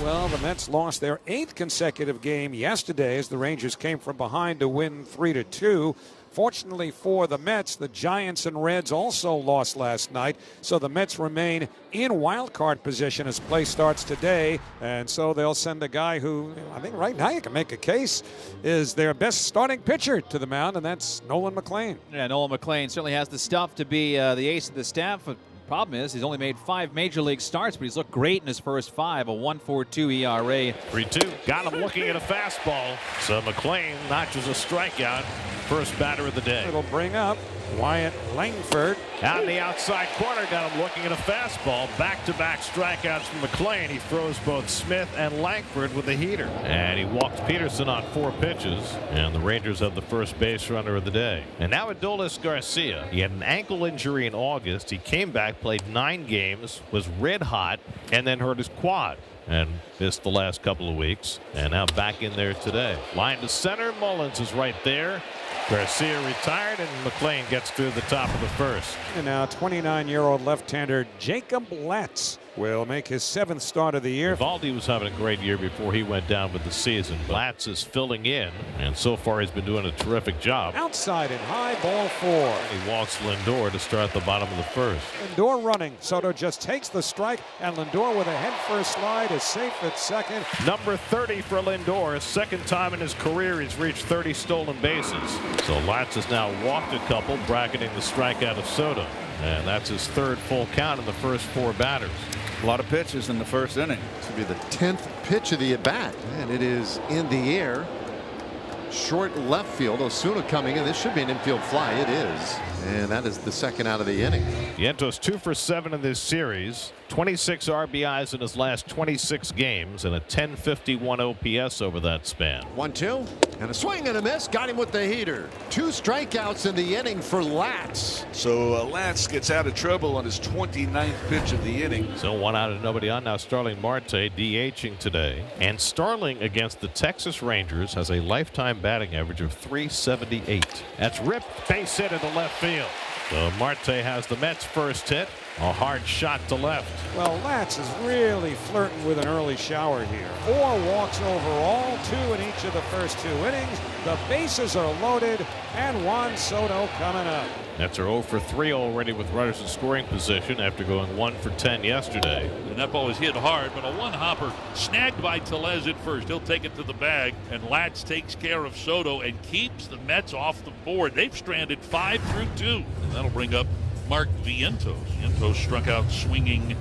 Well, the Mets lost their 8th consecutive game yesterday as the Rangers came from behind to win 3-2. Fortunately for the Mets, the Giants and Reds also lost last night, so the Mets remain in wild card position as play starts today, and so they'll send a guy who I think right now you can make a case is their best starting pitcher to the mound, and that's Nolan McLean. Yeah, Nolan McLean certainly has the stuff to be the ace of the staff. But problem is he's only made 5 major league starts, but he's looked great in his first 5. A 1.42 ERA. 3-2. Got him looking at a fastball. So McLean notches a strikeout. First batter of the day. It'll bring up Wyatt Langford. Out in the outside corner, got him looking at a fastball. Back-to-back strikeouts from McLean. He throws both Smith and Langford with a heater. And he walks Peterson on 4 pitches. And the Rangers have the first base runner of the day. And now Adolis Garcia. He had an ankle injury in August. He came back, played 9 games, was red hot, and then hurt his quad. And missed the last couple of weeks. And now back in there today. Line to center. Mullins is right there. Garcia retired, and McLean gets through the top of the first. And now 29-year-old left-hander Jacob Latz will make his 7th start of the year. Valdi was having a great year before he went down with the season. Latz is filling in, and so far he's been doing a terrific job. Outside and high, ball 4. He walks Lindor to start the bottom of the first. Lindor running. Soto just takes the strike, and Lindor with a head-first slide is safe at second. Number 30 for Lindor. 2nd time in his career he's reached 30 stolen bases. So Latz has now walked a couple, bracketing the strikeout of Soto. And that's his 3rd full count in the first 4 batters. A lot of pitches in the first inning. This will be the 10th pitch of the at-bat, and it is in the air. Short left field. Osuna coming in. This should be an infield fly. It is. And that is the 2nd out of the inning. Vientos 2 for 7 in this series. 26 RBIs in his last 26 games and a 1051 OPS over that span. 1-2 and a swing and a miss. Got him with the heater. 2 strikeouts in the inning for Latz. So Latz gets out of trouble on his 29th pitch of the inning. So 1 out and nobody on. Now Starling Marte DHing today, and Starling against the Texas Rangers has a lifetime batting average of .378. That's ripped base hit into left field. So Marte has the Mets' first hit. A hard shot to left. Well, Latz is really flirting with an early shower here. 4 walks overall, 2 in each of the first 2 innings. The bases are loaded, and Juan Soto coming up. Mets are 0 for 3 already with runners in scoring position after going 1 for 10 yesterday. And that ball was hit hard, but a one-hopper snagged by Tellez at first. He'll take it to the bag, and Latz takes care of Soto and keeps the Mets off the board. They've stranded 5 through 2, and that'll bring up Mark Vientos. Vientos struck out swinging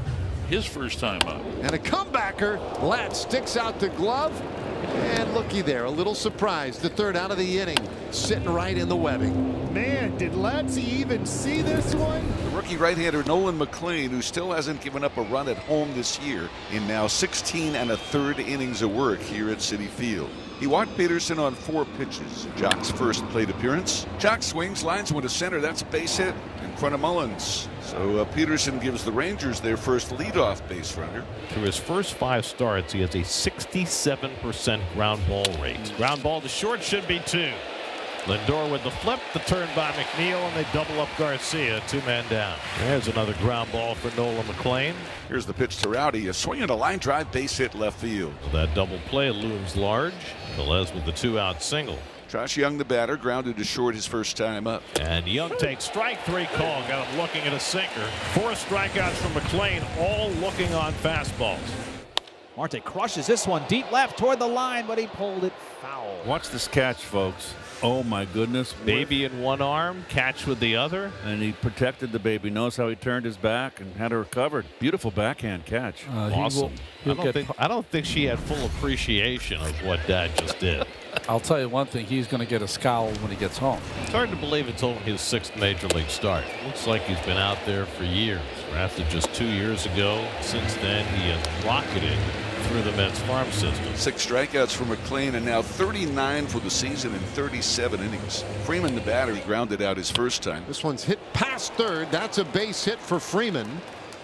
his first time up. And a comebacker. Latz sticks out the glove. And looky there, a little surprise. The 3rd out of the inning, sitting right in the webbing. Man, did Latz even see this one? The rookie right-hander Nolan McLean, who still hasn't given up a run at home this year, in now 16 1/3 innings of work here at Citi Field. He walked Peterson on 4 pitches. Jock's first plate appearance. Jock swings, lines one to center. That's a base hit in front of Mullins. So Peterson gives the Rangers their first leadoff base runner. Through his first 5 starts, he has a 67% ground ball rate. Ground ball to short should be 2. Lindor with the flip, the turn by McNeil, and they double up Garcia, 2 men down. There's another ground ball for Nolan McLean. Here's the pitch to Rowdy, a swing and a line drive, base hit left field. That double play looms large. Velez with the 2-out single. Josh Young, the batter, grounded to short his first time up. And Young takes strike 3 call. Got him looking at a sinker. 4 strikeouts from McLean, all looking on fastballs. Marte crushes this one deep left toward the line, but he pulled it foul. Watch this catch, folks. Oh my goodness. Baby in one arm, catch with the other. And he protected the baby. Knows how he turned his back and had her covered. Beautiful backhand catch. Awesome. I don't think she had full appreciation of what Dad just did. I'll tell you one thing, he's going to get a scowl when he gets home. It's hard to believe it's only his 6th major league start. Looks like he's been out there for years. After just 2 years ago, since then he has rocketed through the Mets farm system. 6 strikeouts for McLean, and now 39 for the season in 37 innings. Freeman, the batter, he grounded out his first time. This one's hit past 3rd. That's a base hit for Freeman.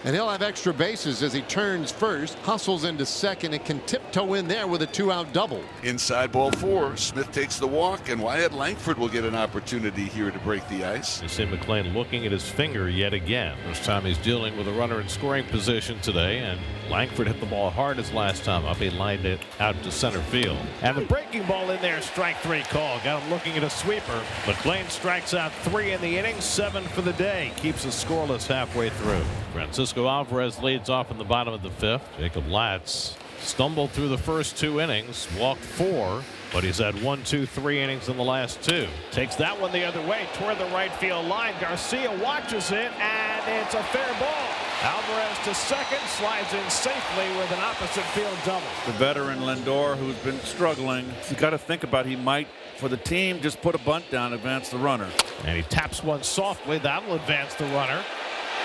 And he'll have extra bases as he turns first, hustles into second, and can tiptoe in there with a 2-out double. Inside ball 4. Smith takes the walk, and Wyatt Langford will get an opportunity here to break the ice. You see McLean looking at his finger yet again. First time he's dealing with a runner in scoring position today, and Langford hit the ball hard his last time up. He lined it out to center field. And the breaking ball in there, strike 3 call. Got him looking at a sweeper. McLean strikes out 3 in the inning, 7 for the day. Keeps it scoreless halfway through. Francisco Alvarez leads off in the bottom of the 5th. Jacob Latz stumbled through the first 2 innings, walked 4. But he's had 1, 2, 3 innings in the last 2. Takes that one the other way toward the right field line. Garcia watches it, and it's a fair ball. Alvarez to second, slides in safely with an opposite field double. The veteran Lindor, who's been struggling, you got to think about he might, for the team, just put a bunt down, advance the runner. And he taps one softly. That'll advance the runner.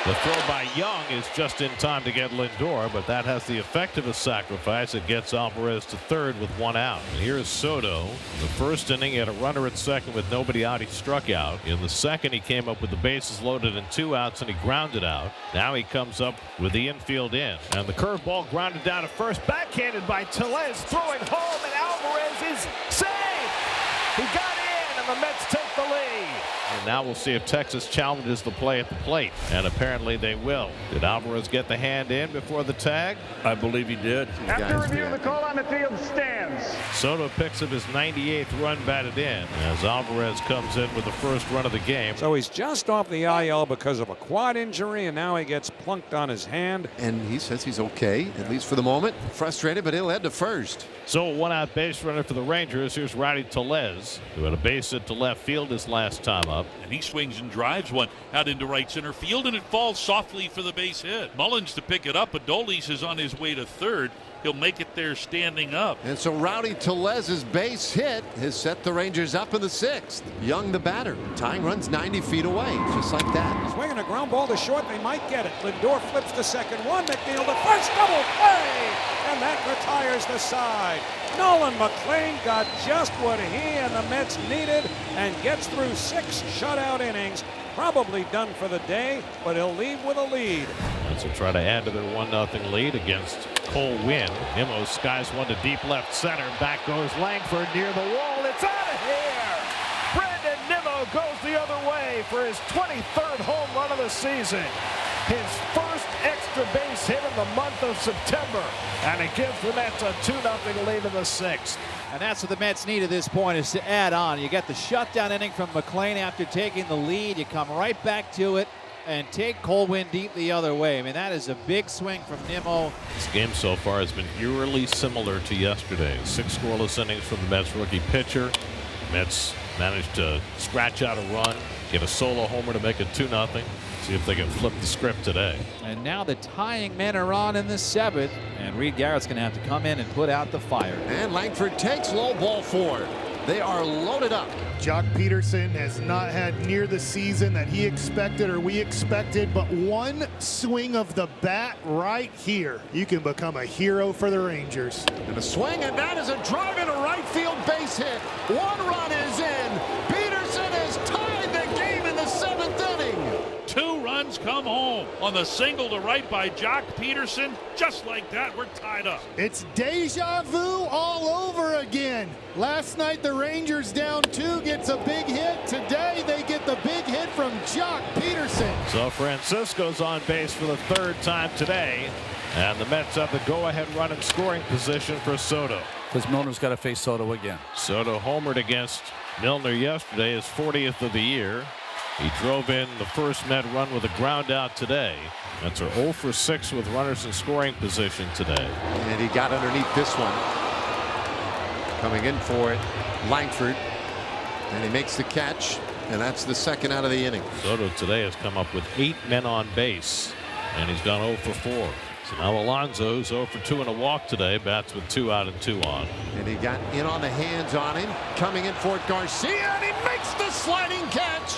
The throw by Young is just in time to get Lindor, but that has the effect of a sacrifice. It gets Alvarez to third with 1 out. And here's Soto. In the first inning, he had a runner at second with nobody out. He struck out. In the second, he came up with the bases loaded and 2 outs, and he grounded out. Now he comes up with the infield in. And the curveball grounded down to first, backhanded by Tellez, throwing home, and Alvarez is saved. He got in, and the Mets take the lead. And now we'll see if Texas challenges the play at the plate. And apparently they will. Did Alvarez get the hand in before the tag? I believe he did. After review, the call on the field stands. Soto picks up his 98th run batted in as Alvarez comes in with the first run of the game. So he's just off the IL because of a quad injury, and now he gets plunked on his hand. And he says he's okay, at least for the moment. Frustrated, but he'll head to first. So a 1-out base runner for the Rangers. Here's Rowdy Tellez, who had a base hit to left field his last time up. And he swings and drives one out into right center field, and it falls softly for the base hit. Mullins to pick it up. Adolis is on his way to third. He'll make it there standing up. And so Rowdy Tellez's base hit has set the Rangers up in the 6th. Young the batter. Tying runs 90 feet away, just like that. Swinging a ground ball to short. They might get it. Lindor flips to second. McNeil to first. Double play. And that retires the side. Nolan McLean got just what he and the Mets needed and gets through 6 shutout innings. Probably done for the day, but he'll leave with a lead. Mets will try to add to their 1-0 lead against Cole Winn. Nimmo skies one to deep left center. Back goes Langford near the wall. It's out of here. Brandon Nimmo goes the other way for his 23rd home run of the season. His first extra base hit in the month of September. And it gives the Mets a 2-0 lead in the 6th. And that's what the Mets need at this point, is to add on. You get the shutdown inning from McLean after taking the lead. You come right back to it and take Cole Winn deep the other way. I mean, that is a big swing from Nimmo. This game so far has been eerily similar to yesterday. 6 scoreless innings from the Mets rookie pitcher. Mets managed to scratch out a run, get a solo homer to make it 2-0. See if they can flip the script today. And now the tying men are on in the 7th, and Reed Garrett's going to have to come in and put out the fire. And Langford takes low ball 4. They are loaded up. Jock Peterson has not had near the season that he expected or we expected, but one swing of the bat right here, you can become a hero for the Rangers. And a swing, and that is a drive into right field base hit. 1 run is in. Peterson has tied the game in the 7th inning. 2 runs come home on the single to right by Jock Peterson. Just like that, we're tied up. It's deja vu all over again. Last night the Rangers down 2 gets a big hit. Today they get the big hit from Jock Peterson. So Francisco's on base for the 3rd time today. And the Mets have the go-ahead run in scoring position for Soto. Because Milner's got to face Soto again. Soto homered against Milner yesterday, his 40th of the year. He drove in the first Met run with a ground out today. Mets are 0 for 6 with runners in scoring position today. And he got underneath this one. Coming in for it, Langford. And he makes the catch. And that's the 2nd out of the inning. Soto today has come up with 8 men on base. And he's gone 0 for 4. So now Alonso, who's 0 for 2 and a walk today, bats with 2 out and 2 on. And he got in on the hands on him. Coming in for it, Garcia. And he makes the sliding catch.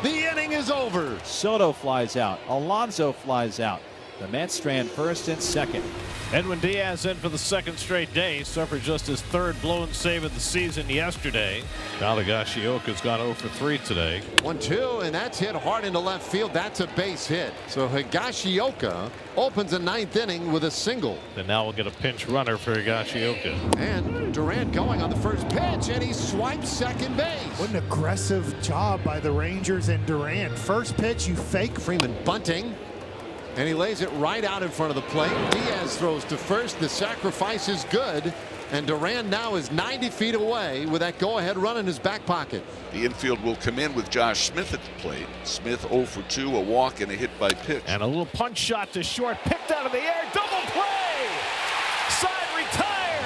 The inning is over. Soto flies out. Alonso flies out. The Mets strand 1st and 2nd. Edwin Diaz in for the 2nd straight day. He suffered just his 3rd blown save of the season yesterday. Higashioka's gone 0 for 3 today. 1-2, and that's hit hard into left field. That's a base hit. So Higashioka opens the 9th inning with a single. And now we'll get a pinch runner for Higashioka. And Durant going on the first pitch, and he swipes second base. What an aggressive job by the Rangers and Durant. First pitch, you fake. Freeman bunting. And he lays it right out in front of the plate. Diaz throws to first. The sacrifice is good. And Duran now is 90 feet away with that go-ahead run in his back pocket. The infield will come in with Josh Smith at the plate. Smith 0 for 2, a walk and a hit by pitch. And a little punch shot to short, picked out of the air, double play! Side retired!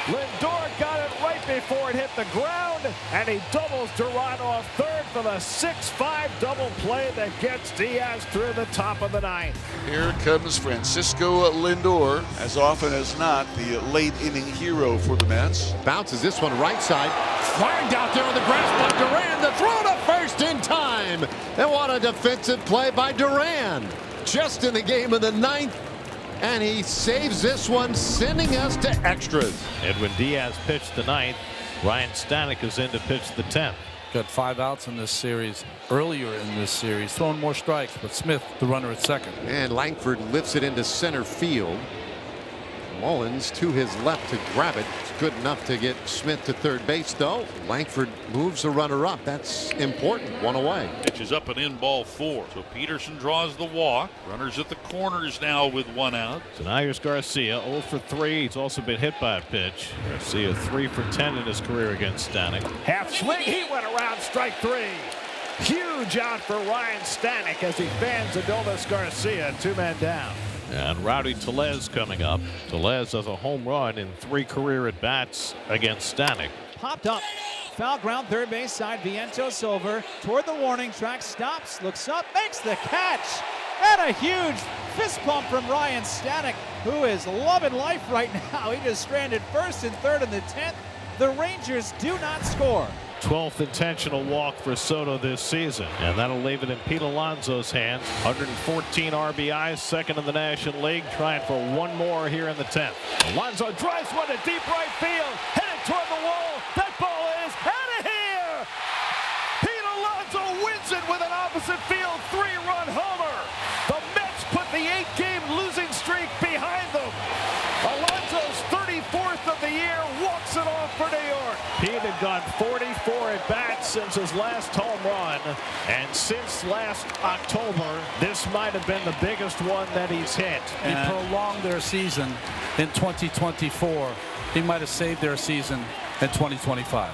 Lindor got it right before it hit the ground, and he doubles Duran off third for the 6-5 double play that gets Diaz through the top of the ninth. Here comes Francisco Lindor, as often as not the late inning hero for the Mets. Bounces this one right side. Flagged out there on the grass by Duran. The throw to first in time. And what a defensive play by Duran. Just in the game of the ninth. And he saves this one, sending us to extras. Edwin Diaz pitched the ninth. Ryan Stanek is in to pitch the 10th. Got 5 outs in this series. Earlier in this series, throwing more strikes, but Smith, the runner at second. And Langford lifts it into center field. Mullins to his left to grab it. It's good enough to get Smith to third base, though. Langford moves the runner up. That's important. One away. Pitch is up and in, ball 4. So Peterson draws the walk. Runners at the corners now with 1 out. So now here's Garcia, 0 for 3. He's also been hit by a pitch. Garcia 3 for 10 in his career against Stanek. Half swing, he went around, strike 3. Huge out for Ryan Stanek as he fans Adolis Garcia, 2 men down. And Rowdy Tellez coming up. Tellez has a home run in 3 career at-bats against Stanek. Popped up. Foul ground, third base side. Vientos over toward the warning track. Stops, looks up, makes the catch. And a huge fist pump from Ryan Stanek, who is loving life right now. He just stranded first and third in the 10th. The Rangers do not score. 12th intentional walk for Soto this season, and that'll leave it in Pete Alonso's hands. 114 RBIs, second in the National League, trying for 1 more here in the 10th. Alonso drives one to deep right field, headed toward the wall. That ball is out of here. Pete Alonso wins it with an opposite field 3-run homer. The Mets put the 8-game losing streak behind them. Alonso's 34th of the year walks it off for New York. Pete had gone 44 at-bats since his last home run, and since last October, this might have been the biggest one that he's hit. He prolonged their season in 2024. He might have saved their season in 2025.